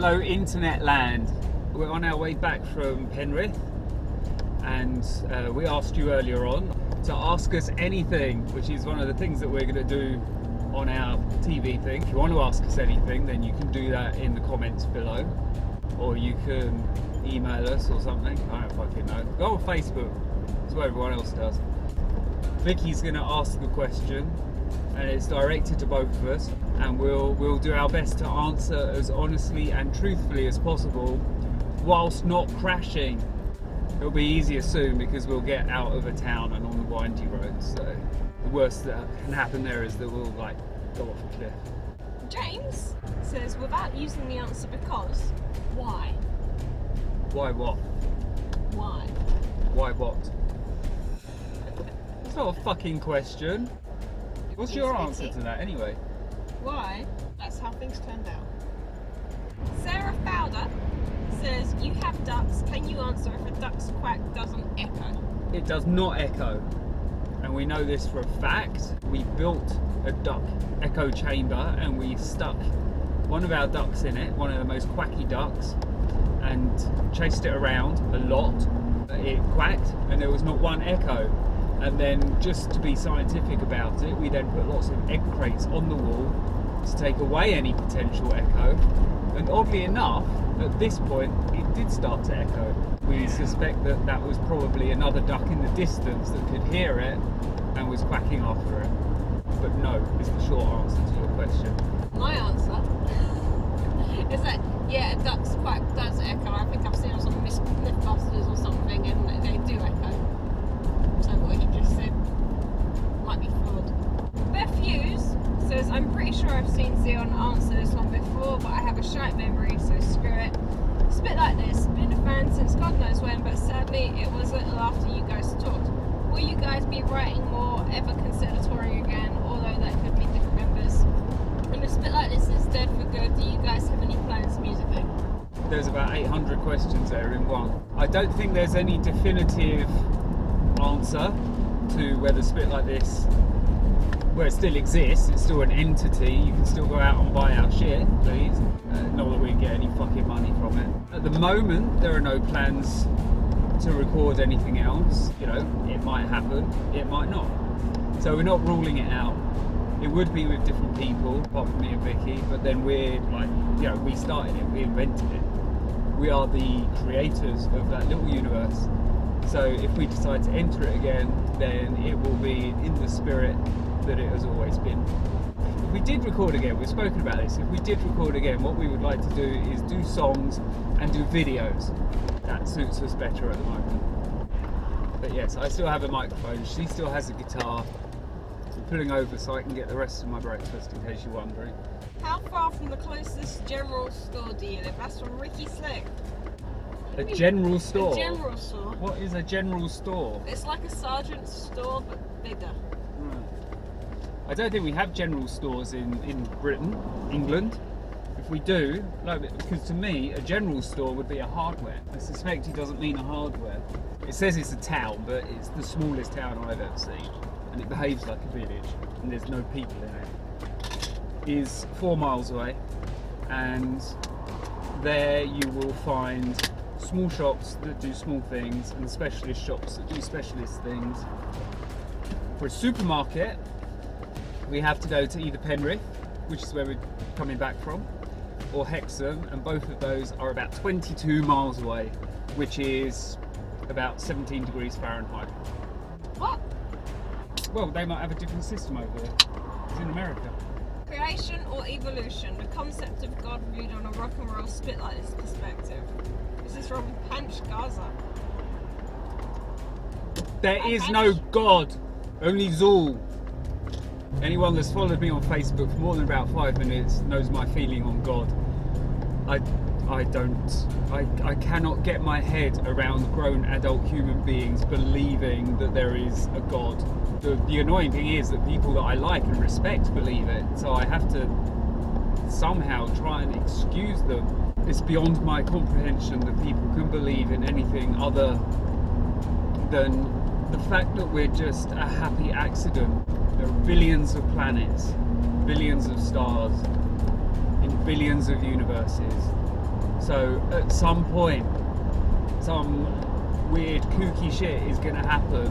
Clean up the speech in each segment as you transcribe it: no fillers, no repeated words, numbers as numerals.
Hello internet land. We're on our way back from Penrith, and we asked you earlier on to ask us anything, which is one of the things that we're going to do on our TV thing. If you want to ask us anything, then you can do that in the comments below, or you can email us or something. I don't fucking know. Go on Facebook. It's what everyone else does. Vikki's going to ask the question, and it's directed to both of us, and we'll do our best to answer as honestly and truthfully as possible whilst not crashing. It'll be easier soon because we'll get out of a town and on the windy roads, so the worst that can happen there is that we'll like go off a cliff. James says, without using the answer because, why? Why what? Why? Why what? It's not a fucking question. What's your answer to that anyway? Why? That's how things turned out. Sarah Fowler says, you have ducks, can you answer if a duck's quack doesn't echo? It does not echo, and we know this for a fact. We built a duck echo chamber and we stuck one of our ducks in it, one of the most quacky ducks, and chased it around a lot. It quacked and there was not one echo. And then, just to be scientific about it, we then put lots of egg crates on the wall to take away any potential echo. And oddly enough, at this point, it did start to echo. We suspect that that was probably another duck in the distance that could hear it and was quacking after it. But no, is the short answer to your question. My answer is that, yeah, a duck's quack does echo. I think I've seen it on some Mythbusters or something, and they do echo. So what he just said might be flawed. Beth Hughes says, I'm pretty sure I've seen Zion answer this one before, but I have a shite memory, so screw it. It's a bit like this. Been a fan since God knows when, but sadly it was a little after you guys talked. Will you guys be writing more, ever consider touring again, although that could be different members? And it's a bit like this is dead for good. Do you guys have any plans musically? There's about 800 questions there in one. I don't think there's any definitive answer to whether Spit Like This, where it still exists, it's still an entity, you can still go out and buy our shit, please. Not that we get any fucking money from it. At the moment, there are no plans to record anything else. You know, it might happen, it might not. So we're not ruling it out. It would be with different people, apart from me and Vikki, but then we're like, you know, we started it, we invented it. We are the creators of that little universe. So if we decide to enter it again, then it will be in the spirit that it has always been. If we did record again, we've spoken about this, if we did record again, what we would like to do is do songs and do videos. That suits us better at the moment. But yes, I still have a microphone, she still has a guitar. I'm pulling over so I can get the rest of my breakfast, in case you're wondering. How far from the closest general store do you live? That's from Ricky Slick. A general store? A general store. What is a general store? It's like a sergeant's store, but bigger. I don't think we have general stores in Britain, England. If we do, no, because to me, a general store would be a hardware. I suspect he doesn't mean a hardware. It says it's a town, but it's the smallest town I've ever seen. And it behaves like a village, and there's no people in it. It is 4 miles away, and there you will find small shops that do small things and specialist shops that do specialist things. For a supermarket, we have to go to either Penrith, which is where we're coming back from, or Hexham, and both of those are about 22 miles away, which is about 17 degrees Fahrenheit. What? Well, they might have a different system over there. It's in America. Creation or evolution? The concept of God viewed on a rock and roll Spit Like This perspective. This is from Panch Gaza. There is no God, only Zul. Anyone that's followed me on Facebook for more than about 5 minutes knows my feeling on God. I cannot get my head around grown adult human beings believing that there is a God. The annoying thing is that people that I like and respect believe it, so I have to somehow try and excuse them. It's beyond my comprehension that people can believe in anything other than the fact that we're just a happy accident. There are billions of planets, billions of stars, in billions of universes. So at some point, some weird kooky shit is going to happen,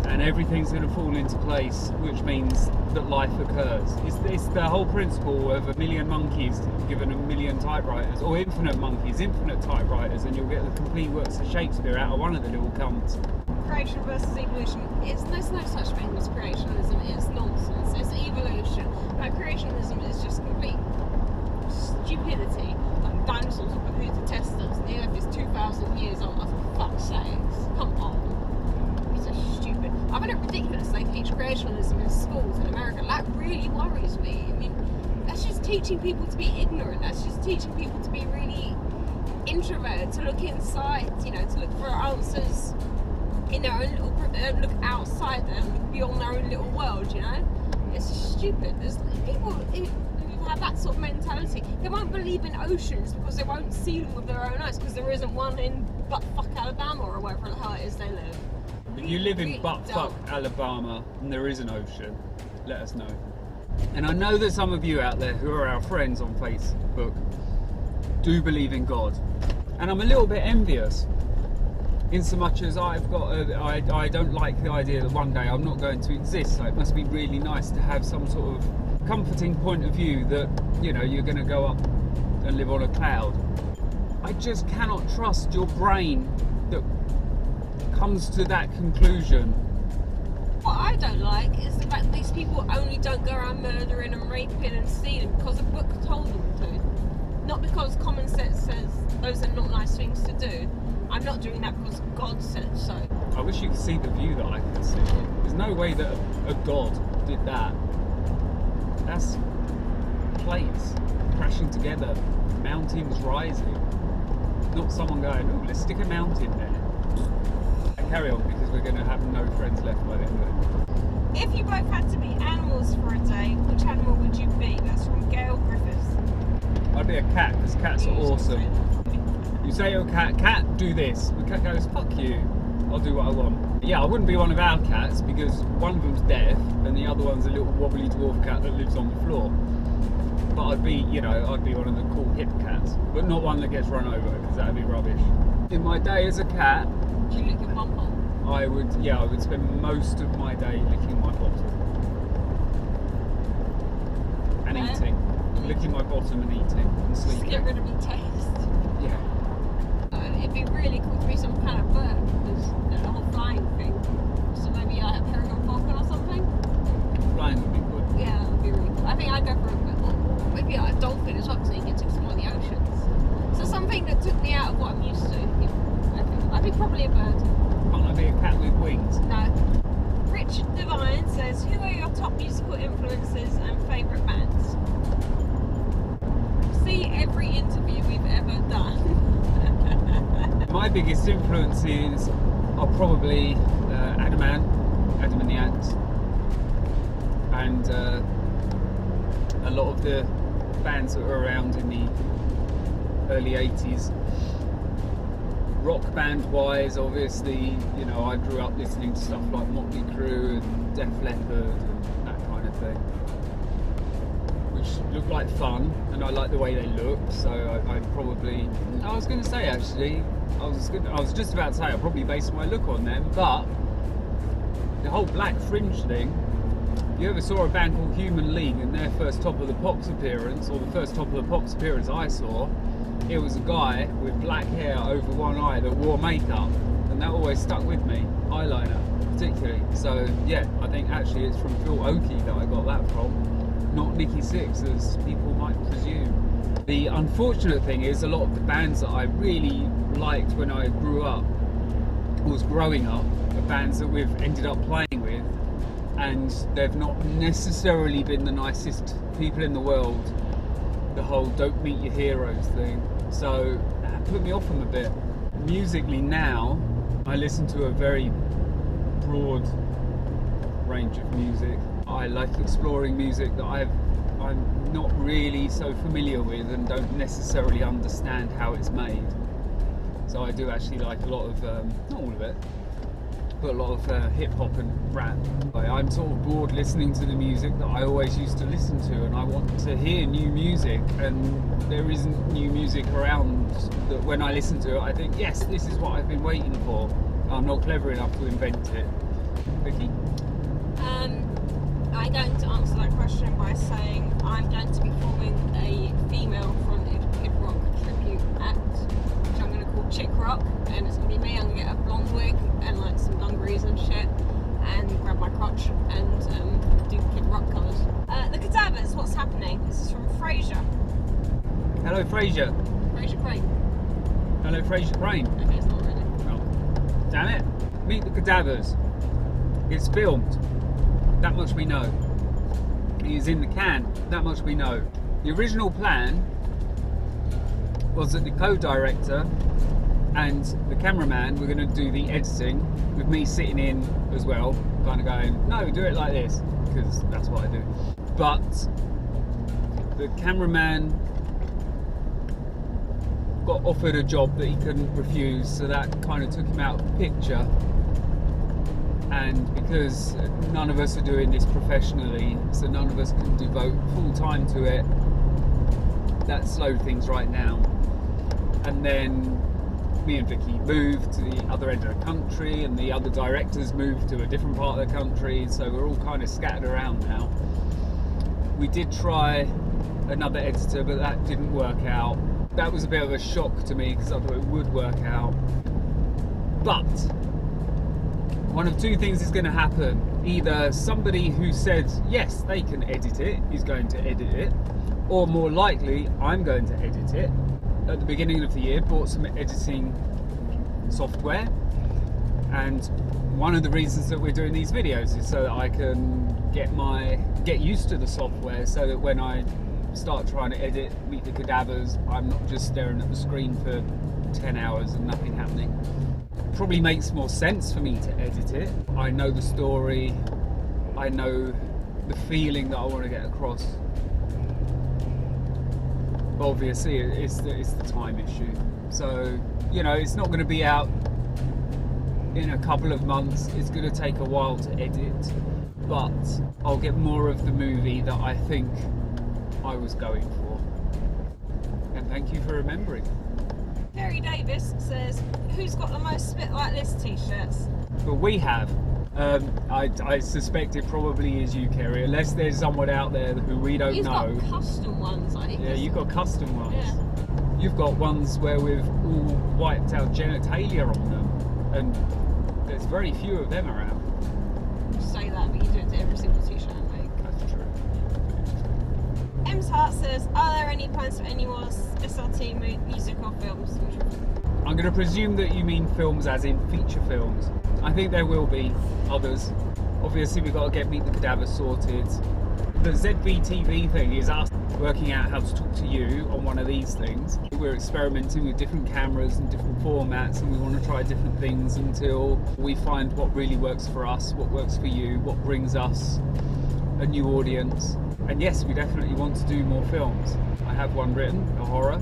and everything's going to fall into place, which means that life occurs. It's the whole principle of a million monkeys given a million typewriters, or infinite monkeys, infinite typewriters, and you'll get the complete works of Shakespeare out of one of the little cunts. Creation versus evolution. There's no such thing as creationism. It's nonsense. It's evolution. Like, creationism is just complete stupidity. Like, dinosaurs were put to test us. The Earth is 2,000 years old. For fuck's sakes, come on. It's so stupid. I find it ridiculous they teach creationism in schools in America. That really worries me. I mean, that's just teaching people to be ignorant. That's just teaching people to be really introverted, to look inside, you know, to look for answers in their own little, look outside them, look beyond their own little world, you know? It's stupid. There's people who have that sort of mentality. They won't believe in oceans because they won't see them with their own eyes, because there isn't one in buttfuck Alabama or wherever the hell it is they live. If you live in buttfuck Alabama and there is an ocean, let us know. And I know that some of you out there who are our friends on Facebook do believe in God. And I'm a little bit envious, in so much as I don't like the idea that one day I'm not going to exist, so it must be really nice to have some sort of comforting point of view that, you know, you're going to go up and live on a cloud. I just cannot trust your brain that comes to that conclusion. What I don't like is the fact that these people only don't go around murdering and raping and stealing because a book told them to. Not because common sense says those are not nice things to do. I'm not doing that because God said so. I wish you could see the view that I can see. There's no way that a god did that. That's plates crashing together, mountains rising. Not someone going, oh, let's stick a mountain there. And carry on, because we're going to have no friends left by the end of it. If you both had to be animals for a day, which animal would you be? That's from Gail Griffiths. I'd be a cat, because cats are awesome. You say to a cat, do this. The cat goes, fuck you, I'll do what I want. Yeah, I wouldn't be one of our cats, because one of them's deaf, and the other one's a little wobbly dwarf cat that lives on the floor. But I'd be, you know, I'd be one of the cool hip cats, but not one that gets run over, because that'd be rubbish. In my day as a cat, do you lick your bum bum? I would spend most of my day licking my bottom. And eating. Licking my bottom and eating and sleeping. Just get rid of your taste. Yeah. It'd be really cool to be some kind of bird, because the whole flying thing. So maybe I have peregrine falcon or something. Flying would be good. Yeah, that would be really cool. I think I'd go for maybe a dolphin as well, because you get to explore the oceans. So something that took me out of what I'm used to. I'd be probably a bird. Can't I be a cat with wings? No. Richard Defiant says, who are your top musical influences and favourite bands? See every interview we've ever done. My biggest influences are probably Adam and the Ants, and a lot of the bands that were around in the early 80s. Rock band wise, obviously, you know, I grew up listening to stuff like Motley Crue and Def Leppard and that kind of thing, which looked like fun, and I like the way they look. So I was going to say, actually, I was just about to say I probably based my look on them, but the whole Black Fringe thing. If you ever saw a band called Human League and their first Top of the Pops appearance, or the first Top of the Pops appearance I saw, it was a guy with black hair over one eye that wore makeup, and that always stuck with me, eyeliner particularly. So yeah, I think actually it's from Phil Oakey that I got that from, not Nikki Sixx as people might presume. The unfortunate thing is a lot of the bands that I really liked when I was growing up, are bands that we've ended up playing with, and they've not necessarily been the nicest people in the world. The whole don't meet your heroes thing. So that put me off them a bit. Musically now, I listen to a very broad range of music. I like exploring music that I'm not really so familiar with and don't necessarily understand how it's made. So I do actually like a lot of, not all of it, put a lot of hip hop and rap. I'm sort of bored listening to the music that I always used to listen to, and I want to hear new music, and there isn't new music around that when I listen to it I think, yes, this is what I've been waiting for. I'm not clever enough to invent it. Vikki? I'm going to answer that question by saying I'm going to be forming a female-fronted Kid Rock tribute act, which I'm going to call Chick Rock, and it's going to be me. I'm going to get a blonde wig and like some dungarees and shit, and grab my crotch and do Kid Rock colours. The Cadavers, what's happening? This is from Fraser. Hello, Fraser. Fraser Crane. Hello, Fraser Crane. Okay, it's not really. Oh, damn it. Meet the Cadavers. It's filmed. That much we know. It is in the can. That much we know. The original plan was that the co-director and the cameraman were going to do the editing with me sitting in as well, kind of going, no, do it like this, because that's what I do. But the cameraman got offered a job that he couldn't refuse, so that kind of took him out of the picture. And because none of us are doing this professionally, so none of us can devote full time to it, that slowed things right now. And then me and Vikki moved to the other end of the country, and the other directors moved to a different part of the country, so we're all kind of scattered around now. We did try another editor, but that didn't work out. That was a bit of a shock to me because I thought it would work out. But one of two things is going to happen. Either somebody who said yes, they can edit it is going to edit it, or more likely I'm going to edit it. At the beginning of the year, bought some editing software, and one of the reasons that we're doing these videos is so that I can get used to the software, so that when I start trying to edit Meet the Cadavers, I'm not just staring at the screen for 10 hours and nothing happening. Probably makes more sense for me to edit it. I know the story, I know the feeling that I want to get across. But obviously it's the time issue. So, you know, it's not going to be out in a couple of months. It's going to take a while to edit, but I'll get more of the movie that I think I was going for. And thank you for remembering. Gary Davis says, who's got the most Spit Like This t-shirts? But we have. I suspect it probably is you, Kerry, unless there's someone out there who we don't know. You've got custom ones, I think. Yeah, you've got custom ones. Yeah. You've got ones where we've all wiped our genitalia on them, and there's very few of them around. You say that, but you do it to every single t-shirt I make. That's true. M's Heart says, are there any plans for any more SRT music or films? I'm going to presume that you mean films as in feature films. I think there will be others. Obviously we've got to get Meet the Cadavers sorted. The ZVTV thing is us working out how to talk to you on one of these things. We're experimenting with different cameras and different formats, and we want to try different things until we find what really works for us, what works for you, what brings us a new audience. And yes, we definitely want to do more films. I have one written, a horror,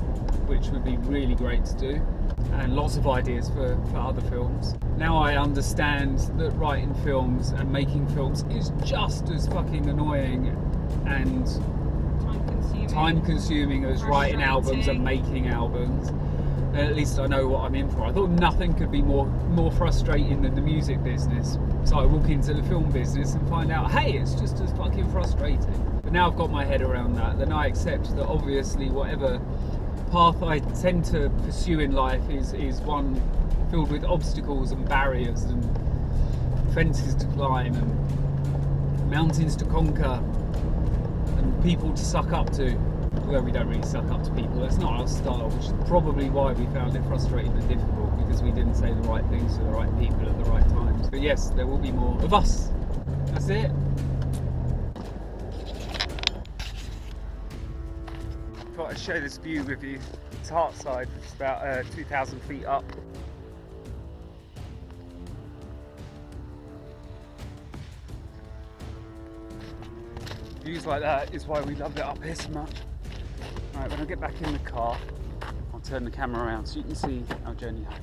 which would be really great to do, and lots of ideas for other films. Now I understand that writing films and making films is just as fucking annoying and time consuming as writing albums and making albums. And at least I know what I'm in for. I thought nothing could be more frustrating than the music business. So I walk into the film business and find out, hey, it's just as fucking frustrating. But now I've got my head around that, then I accept that obviously whatever path I tend to pursue in life is one filled with obstacles and barriers and fences to climb and mountains to conquer and people to suck up to. Well, we don't really suck up to people, that's not our style, which is probably why we found it frustrating and difficult, because we didn't say the right things to the right people at the right times. But yes, there will be more of us. That's it. Thought I'd share this view with you. It's Hartside, which is about 2,000 feet up. Views like that is why we love it up here so much. Right, when I get back in the car, I'll turn the camera around so you can see our journey home.